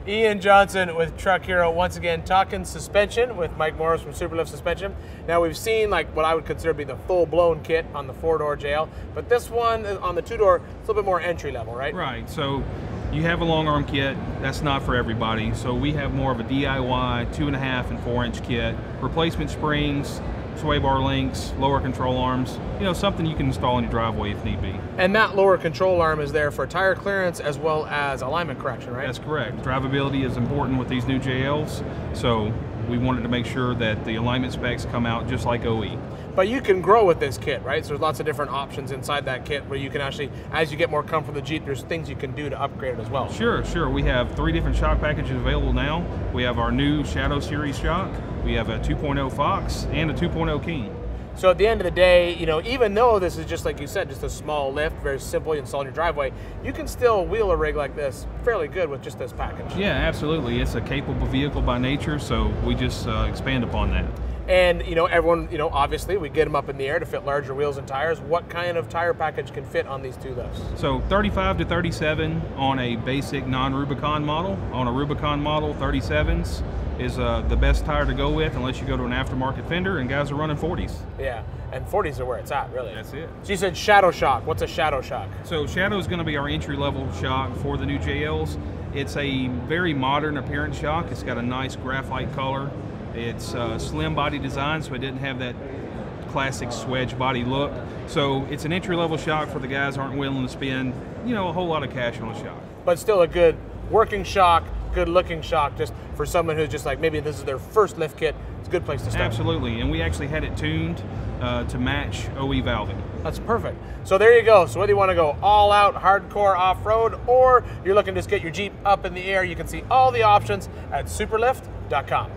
Ian Johnson with Truck Hero once again talking suspension with Mike Morris from Superlift Suspension. Now we've seen like what I would consider to be the full-blown kit on the 4-door JL, but this one on the 2-door, it's a little bit more entry level, right? Right. So you have a long arm kit. That's not for everybody. So we have more of a DIY 2.5 and 4-inch kit, replacement springs, sway bar links, lower control arms, you know, something you can install in your driveway if need be. And that lower control arm is there for tire clearance as well as alignment correction, right? That's correct. Drivability is important with these new JLs, so we wanted to make sure that the alignment specs come out just like OE. But you can grow with this kit, right? So there's lots of different options inside that kit where you can actually, as you get more comfortable with the Jeep, there's things you can do to upgrade it as well. Sure. We have 3 different shock packages available now. We have our new Shadow Series shock, we have a 2.0 Fox, and a 2.0 King. So at the end of the day, you know, even though this is just like you said, just a small lift, very simple, you install in your driveway, you can still wheel a rig like this fairly good with just this package. Yeah, absolutely. It's a capable vehicle by nature, so we just expand upon that. And, you know, everyone, you know, obviously we get them up in the air to fit larger wheels and tires. What kind of tire package can fit on these two lifts? So 35 to 37 on a basic non-Rubicon model. On a Rubicon model, 37s is the best tire to go with unless you go to an aftermarket fender, and guys are running 40s. Yeah, and 40s are where it's at, really. That's it. So you said Shadow Shock. What's a Shadow Shock? So Shadow is going to be our entry-level shock for the new JLs. It's a very modern appearance shock. It's got a nice graphite color. It's slim body design, so it didn't have that classic swedge body look. So it's an entry-level shock for the guys who aren't willing to spend, you know, a whole lot of cash on a shock. But still a good working shock, good looking shock, just for someone who's just like, maybe this is their first lift kit, it's a good place to start. Absolutely, and we actually had it tuned to match OE valving. That's perfect. So there you go. So whether you want to go all out hardcore off-road or you're looking to just get your Jeep up in the air, you can see all the options at superlift.com.